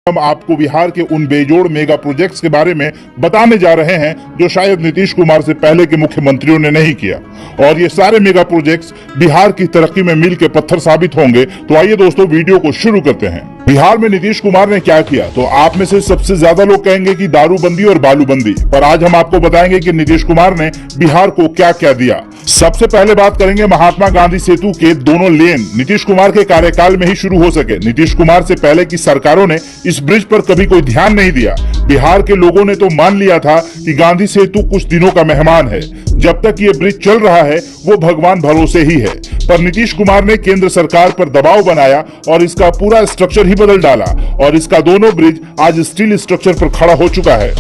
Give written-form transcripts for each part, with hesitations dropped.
हम आपको बिहार के उन बेजोड़ मेगा प्रोजेक्ट्स के बारे में बताने जा रहे हैं जो शायद नीतीश कुमार से पहले के मुख्यमंत्रियों ने नहीं किया। और ये सारे मेगा प्रोजेक्ट्स बिहार की तरक्की में मील के पत्थर साबित होंगे। तो आइए दोस्तों वीडियो को शुरू करते हैं। बिहार में नीतीश कुमार ने क्या किया, तो आप में से सबसे ज्यादा लोग कहेंगे कि दारूबंदी और बालूबंदी, पर आज हम आपको बताएंगे कि नीतीश कुमार ने बिहार को क्या क्या दिया। सबसे पहले बात करेंगे महात्मा गांधी सेतु के दोनों लेन नीतीश कुमार के कार्यकाल में ही शुरू हो सके। नीतीश कुमार से पहले की सरकारों ने इस ब्रिज पर कभी कोई ध्यान नहीं दिया। बिहार के लोगों ने तो मान लिया था कि गांधी सेतु कुछ दिनों का मेहमान है, जब तक ये ब्रिज चल रहा है वो भगवान भरोसे ही है। पर नीतीश कुमार ने केंद्र सरकार पर दबाव बनाया और इसका पूरा स्ट्रक्चर ही बदल डाला और इसका दोनों ब्रिज आज स्टील स्ट्रक्चर पर खड़ा हो चुका है।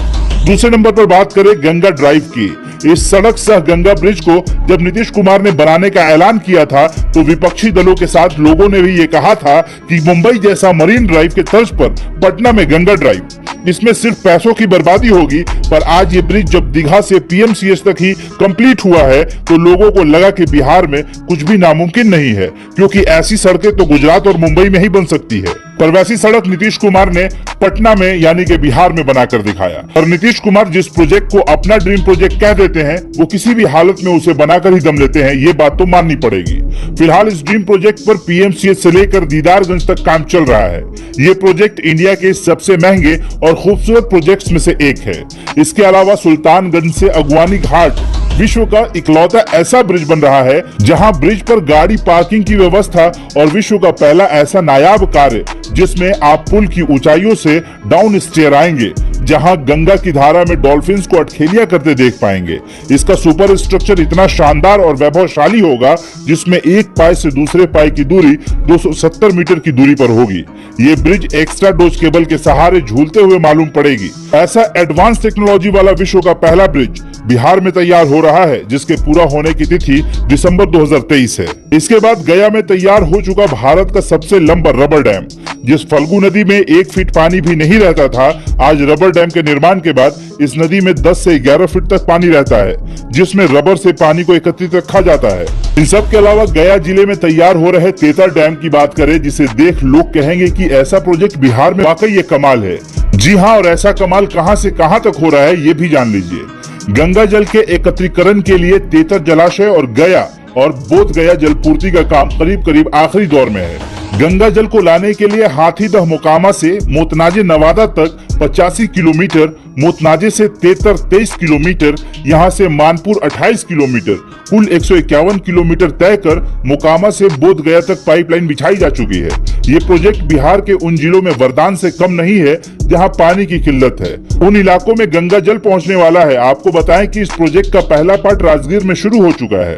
दूसरे नंबर पर बात करें गंगा ड्राइव की। इस सड़क सह गंगा ब्रिज को जब नीतीश कुमार ने बनाने का ऐलान किया था तो विपक्षी दलों के साथ लोगों ने भी ये कहा था कि मुंबई जैसा मरीन ड्राइव के तर्ज पर पटना में गंगा ड्राइव, इसमें सिर्फ पैसों की बर्बादी होगी। पर आज ये ब्रिज जब दीघा से पीएमसीएच तक ही कंप्लीट हुआ है तो लोगों को लगा कि बिहार में कुछ भी नामुमकिन नहीं है, क्योंकि ऐसी सड़कें तो गुजरात और मुंबई में ही बन सकती है। पर वैसी सड़क नीतीश कुमार ने पटना में यानी कि बिहार में बनाकर दिखाया। और नीतीश कुमार जिस प्रोजेक्ट को अपना ड्रीम प्रोजेक्ट कह देते हैं वो किसी भी हालत में उसे बनाकर ही दम लेते हैं, ये बात तो माननी पड़ेगी। फिलहाल इस ड्रीम प्रोजेक्ट पर पीएमसीएच से लेकर दीदारगंज तक काम चल रहा है। ये प्रोजेक्ट इंडिया के सबसे महंगे और खूबसूरत प्रोजेक्ट्स में से एक है। इसके अलावा सुल्तानगंज से अगवानी घाट विश्व का इकलौता ऐसा ब्रिज बन रहा है जहां ब्रिज पर गाड़ी पार्किंग की व्यवस्था और विश्व का पहला ऐसा नायाब कार्य जिसमें आप पुल की ऊंचाइयों से डाउन स्टेयर आएंगे, जहां गंगा की धारा में डॉल्फिन्स को अटखेलियां करते देख पाएंगे। इसका सुपर स्ट्रक्चर इतना शानदार और वैभवशाली होगा जिसमें एक पाए से दूसरे पाए की दूरी 270 मीटर की दूरी पर होगी। ये ब्रिज एक्स्ट्रा डोज केबल के सहारे झूलते हुए मालूम पड़ेगी। ऐसा एडवांस टेक्नोलॉजी वाला विश्व का पहला ब्रिज बिहार में तैयार हो रहा है, जिसके पूरा होने की तिथि दिसंबर 2023 है। इसके बाद गया में तैयार हो चुका भारत का सबसे लंबा रबर डैम, जिस फल्गु नदी में 1 फीट पानी भी नहीं रहता था, आज रबर डैम के निर्माण के बाद इस नदी में 10 से 11 फीट तक पानी रहता है, जिसमें रबर से पानी को एकत्रित रखा जाता है। इन सब के अलावा गया जिले में तैयार हो रहे तेतर डैम की बात करें, जिसे देख लोग कहेंगे कि ऐसा प्रोजेक्ट बिहार में वाकई ये कमाल है। जी हाँ, और ऐसा कमाल कहां से कहां तक हो रहा है ये भी जान लीजिए। गंगा जल के एकत्रीकरण के लिए तेतर जलाशय और गया और बोध गया जलपूर्ति का काम करीब करीब आखिरी दौर में है। गंगा जल को लाने के लिए हाथीदह मोकामा से मोतनाजे नवादा तक 85 किलोमीटर, मोतनाजे से तेतर 23 किलोमीटर, यहाँ से मानपुर 28 किलोमीटर, कुल 151 किलोमीटर तय कर मोकामा से बोध गया तक पाइपलाइन बिछाई जा चुकी है। ये प्रोजेक्ट बिहार के उन जिलों में वरदान से कम नहीं है जहां पानी की किल्लत है। उन इलाकों में गंगा जल पहुंचने वाला है। आपको बताएं कि इस प्रोजेक्ट का पहला पार्ट राजगीर में शुरू हो चुका है।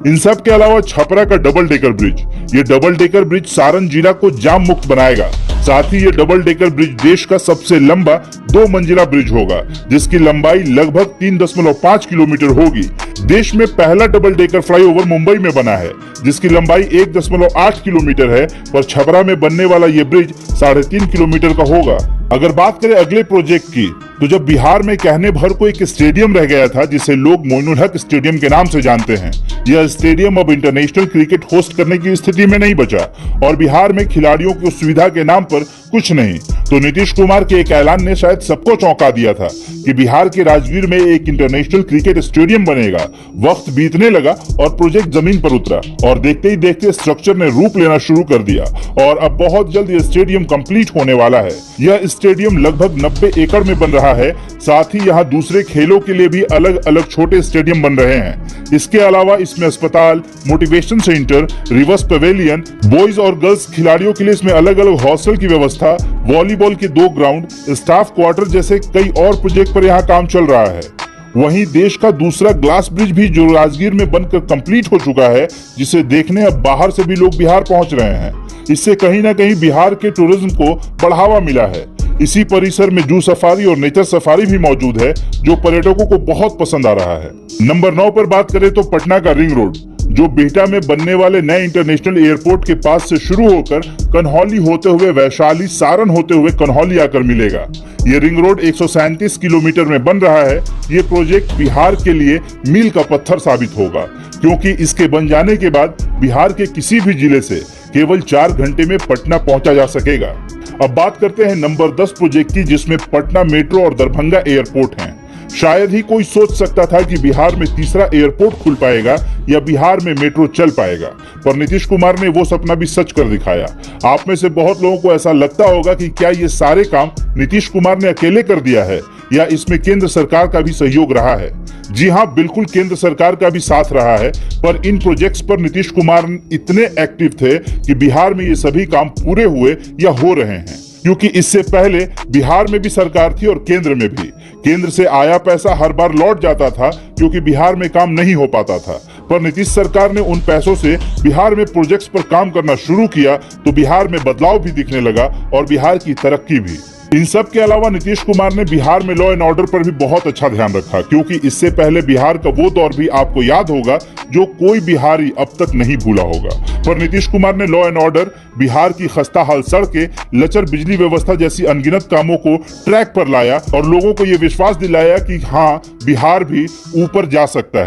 इन सब के अलावा छपरा का डबल डेकर ब्रिज, ये डबल डेकर ब्रिज सारण जिला को जाम मुक्त बनाएगा। साथ ही ये डबल डेकर ब्रिज देश का सबसे लंबा 2 मंजिला ब्रिज होगा, जिसकी लंबाई लगभग 3.5 किलोमीटर होगी। देश में पहला डबल डेकर फ्लाईओवर मुंबई में बना है, जिसकी लंबाई 1.8 किलोमीटर है, पर छपरा में बनने वाला ये ब्रिज 3.5 किलोमीटर का होगा। अगर बात करें अगले प्रोजेक्ट की, तो जब बिहार में कहने भर को एक स्टेडियम रह गया था जिसे लोग मोइनुल हक स्टेडियम के नाम से जानते हैं, यह स्टेडियम अब इंटरनेशनल क्रिकेट होस्ट करने की स्थिति में नहीं बचा और बिहार में खिलाड़ियों की सुविधा के नाम पर कुछ नहीं। तो नीतीश कुमार के एक ऐलान ने शायद सबको चौंका दिया था कि बिहार के राजगीर में एक इंटरनेशनल क्रिकेट स्टेडियम बनेगा। वक्त बीतने लगा और प्रोजेक्ट जमीन पर उतरा और देखते ही देखते स्ट्रक्चर ने रूप लेना शुरू कर दिया और अब बहुत जल्द यह स्टेडियम कंप्लीट होने वाला है। यह स्टेडियम लगभग 90 एकड़ में बन रहा है। साथ ही यहाँ दूसरे खेलों के लिए भी अलग अलग छोटे स्टेडियम बन रहे हैं। इसके अलावा इसमें अस्पताल, motivation centre, reverse pavilion, boys और गर्ल्स खिलाड़ियों के लिए इसमें अलग अलग हॉस्टल की व्यवस्था, वॉलीबॉल के 2 ग्राउंड, स्टाफ क्वार्टर जैसे कई और प्रोजेक्ट पर यहाँ काम चल रहा है। वहीं देश का दूसरा ग्लास ब्रिज भी जो राजगीर में बनकर कंप्लीट हो चुका है, जिसे देखने अब बाहर से भी लोग बिहार पहुंच रहे हैं। इससे कहीं ना कहीं बिहार के टूरिज्म को बढ़ावा मिला है। इसी परिसर में जू सफारी और नेचर सफारी भी मौजूद है, जो पर्यटकों को बहुत पसंद आ रहा है। नंबर 9 पर बात करें तो पटना का रिंग रोड। जो बिहटा में बनने वाले नए इंटरनेशनल एयरपोर्ट के पास से शुरू होकर कन्हौली होते हुए वैशाली, सारण होते हुए कन्हौली आकर मिलेगा। ये रिंग रोड 137 किलोमीटर में बन रहा है। ये प्रोजेक्ट बिहार के लिए मील का पत्थर साबित होगा, क्योंकि इसके बन जाने के बाद बिहार के किसी भी जिले से केवल 4 घंटे में पटना पहुंचा जा सकेगा। अब बात करते हैं नंबर 10 प्रोजेक्ट की, जिसमें पटना मेट्रो और दरभंगा एयरपोर्ट हैं। शायद ही कोई सोच सकता था कि बिहार में तीसरा एयरपोर्ट खुल पाएगा या बिहार में मेट्रो चल पाएगा, पर नीतीश कुमार ने वो सपना भी सच कर दिखाया। आप में से बहुत लोगों को ऐसा लगता होगा कि क्या ये सारे काम नीतीश कुमार ने अकेले कर दिया है या इसमें केंद्र सरकार का भी सहयोग रहा है। जी हाँ, बिल्कुल केंद्र सरकार का भी साथ रहा है, पर इन प्रोजेक्ट्स पर नीतीश कुमार इतने एक्टिव थे कि बिहार में ये सभी काम पूरे हुए या हो रहे हैं, क्योंकि इससे पहले बिहार में भी सरकार थी और केंद्र में भी। केंद्र से आया पैसा हर बार लौट जाता था, क्योंकि बिहार में काम नहीं हो पाता था, पर नीतीश सरकार ने उन पैसों से बिहार में प्रोजेक्ट्स पर काम करना शुरू किया तो बिहार में बदलाव भी दिखने लगा और बिहार की तरक्की भी। इन सब के अलावा नीतीश कुमार ने बिहार में लॉ एंड ऑर्डर पर भी बहुत अच्छा ध्यान रखा, क्योंकि इससे पहले बिहार का वो दौर भी आपको याद होगा जो कोई बिहारी अब तक नहीं भूला होगा। पर नीतीश कुमार ने लॉ एंड ऑर्डर, बिहार की खस्ता हाल सड़कें, लचर बिजली व्यवस्था जैसी अनगिनत कामों को ट्रैक पर लाया और लोगों को ये विश्वास दिलाया कि हाँ, बिहार भी ऊपर जा सकता है।